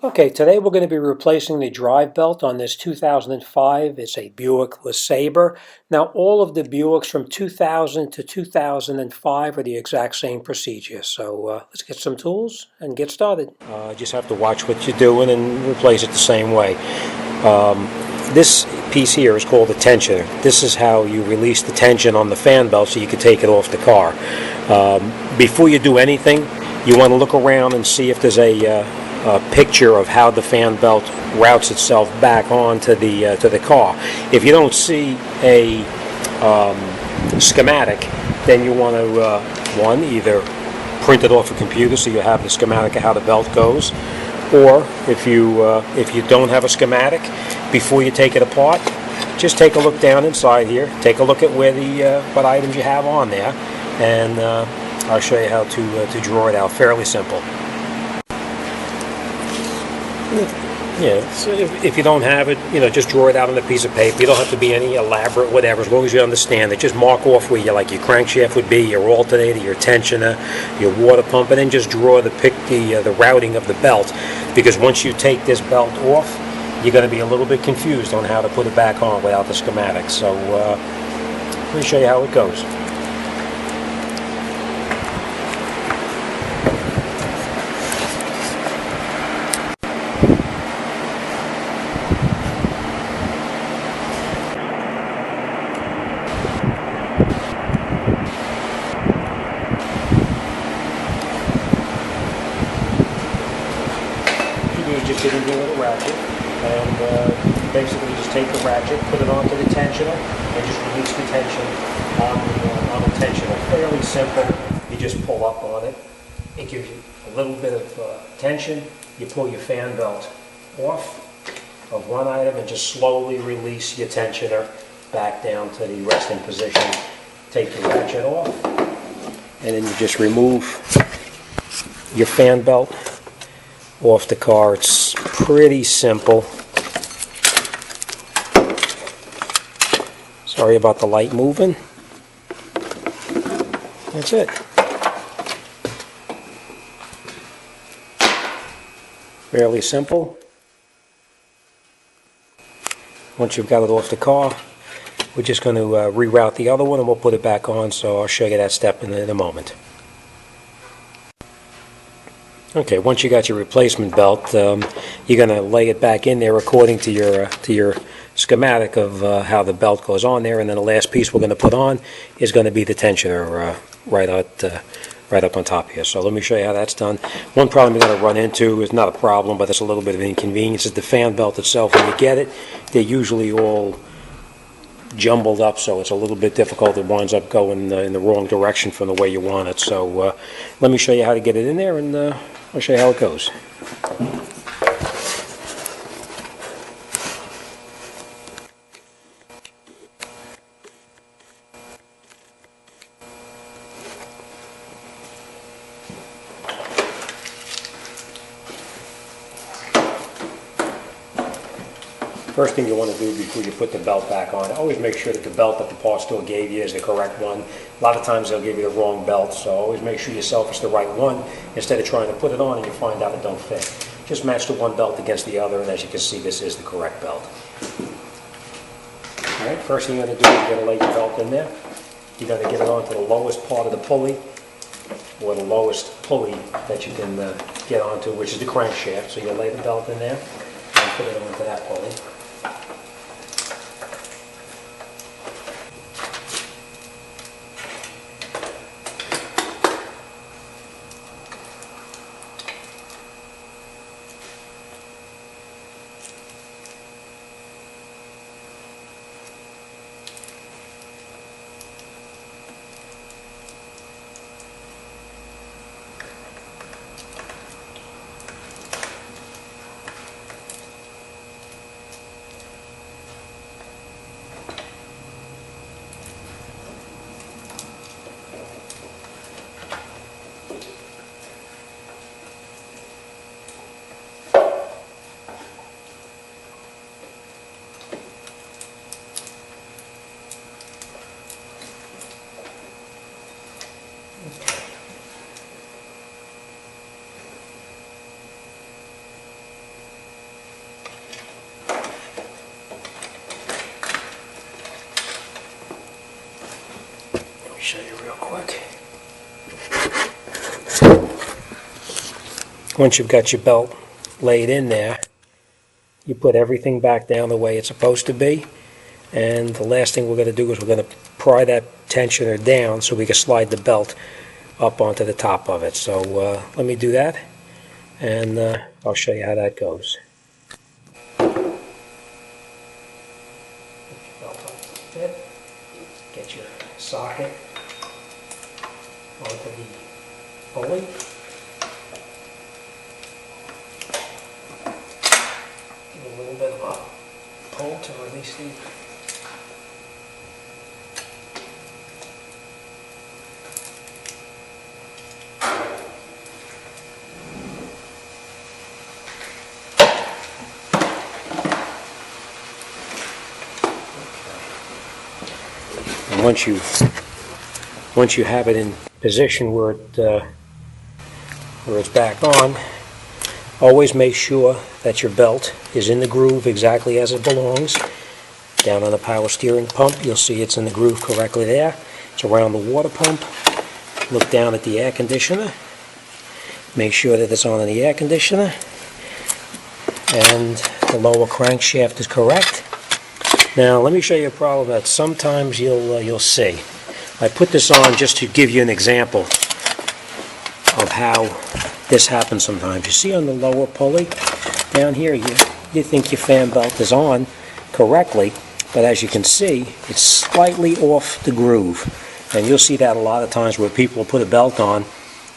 Okay, today we're going to be replacing the drive belt on this 2005. It's a Buick LeSabre. Now, all of the Buicks from 2000 to 2005 are the exact same procedure. So let's get some tools and get started. Just have to watch what you're doing and replace it the same way. This piece here is called a tensioner. This is how you release the tension on the fan belt so you can take it off the car. Before you do anything, you want to look around and see if there's a picture of how the fan belt routes itself back onto the to the car. If you don't see a schematic, then you want to either print it off a computer so you have the schematic of how the belt goes, or if you don't have a schematic, before you take it apart, just take a look down inside here. Take a look at where the what items you have on there, and I'll show you how to draw it out. Fairly simple. Yeah, so if you don't have it, just draw it out on a piece of paper. You don't have to be any elaborate whatever, as long as you understand it. Just mark off where your crankshaft would be, your alternator, your tensioner, your water pump, and then just draw the routing of the belt. Because once you take this belt off, you're going to be a little bit confused on how to put it back on without the schematic. So let me show you how it goes. Just get into a little ratchet, and basically just take the ratchet, put it onto the tensioner, and just release the tension on the tensioner. Fairly simple. You just pull up on it. It gives you a little bit of tension. You pull your fan belt off of one item and just slowly release your tensioner back down to the resting position. Take the ratchet off, and then you just remove your fan belt off the car. It's pretty simple. Sorry about the light moving. That's it. Fairly simple. Once you've got it off the car, we're just going to reroute the other one and we'll put it back on, so I'll show you that step in a moment. Okay, once you got your replacement belt, you're going to lay it back in there according to your schematic of how the belt goes on there, and then the last piece we're going to put on is going to be the tensioner right up on top here. So let me show you how that's done. One problem you're going to run into is not a problem, but it's a little bit of an inconvenience, is the fan belt itself. When you get it, they're usually all jumbled up, so it's a little bit difficult. It winds up going in the wrong direction from the way you want it. So let me show you how to get it in there, and I'll show you how it goes. First thing you want to do before you put the belt back on, always make sure that the belt that the parts store gave you is the correct one. A lot of times they'll give you the wrong belt, so always make sure yourself it's the right one instead of trying to put it on and you find out it don't fit. Just match the one belt against the other, and as you can see, this is the correct belt. Alright, first thing you're going to do is you're going to lay your belt in there. You're going to get it onto the lowest part of the pulley, or the lowest pulley that you can get onto, which is the crankshaft. So you'll lay the belt in there and put it onto that pulley. quick. Once you've got your belt laid in there, you put everything back down the way it's supposed to be. And the last thing we're going to do is we're going to pry that tensioner down so we can slide the belt up onto the top of it. So let me do that, and I'll show you how that goes. Get your socket onto the pulley. Give a little bit of a pull to release the once you have it in position where it's back on, always make sure that your belt is in the groove exactly as it belongs. Down on the power steering pump, you'll see it's in the groove correctly there. It's around the water pump. Look down at the air conditioner. Make sure that it's on in the air conditioner. And the lower crankshaft is correct. Now let me show you a problem that sometimes you'll see. I put this on just to give you an example of how this happens sometimes. You see on the lower pulley down here, you think your fan belt is on correctly, but as you can see, it's slightly off the groove. And you'll see that a lot of times where people put a belt on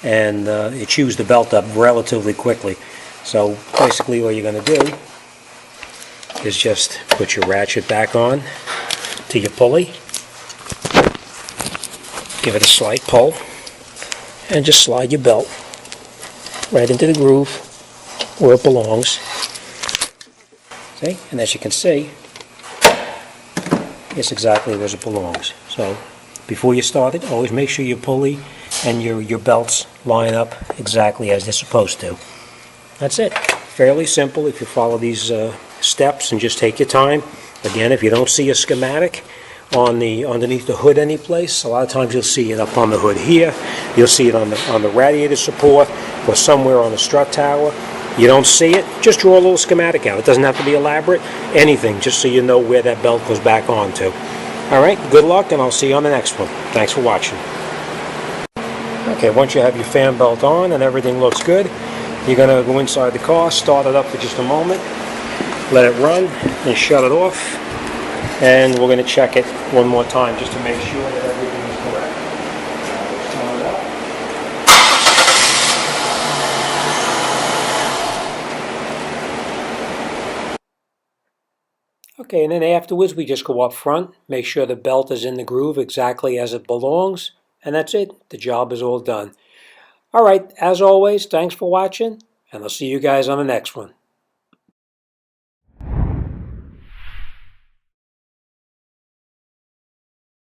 and it chews the belt up relatively quickly. So basically what you're going to do is just put your ratchet back on to your pulley, give it a slight pull, and just slide your belt right into the groove where it belongs. See? And as you can see, it's exactly where it belongs. So before you start it, always make sure your pulley and your belts line up exactly as they're supposed to. That's it. Fairly simple if you follow these steps and just take your time. Again, if you don't see a schematic underneath the hood any place, a lot of times you'll see it up on the hood here. You'll see it on the radiator support or somewhere on the strut tower. You don't see it, just draw a little schematic out. It doesn't have to be elaborate, anything, just so you know where that belt goes back onto. Alright, good luck, and I'll see you on the next one. Thanks for watching. Okay, once you have your fan belt on and everything looks good, you're going to go inside the car, start it up for just a moment, let it run, and shut it off. And we're going to check it one more time just to make sure that everything is correct. Turn it up. Okay, and then afterwards we just go up front, make sure the belt is in the groove exactly as it belongs, and that's it. The job is all done. Alright, as always, thanks for watching, and I'll see you guys on the next one.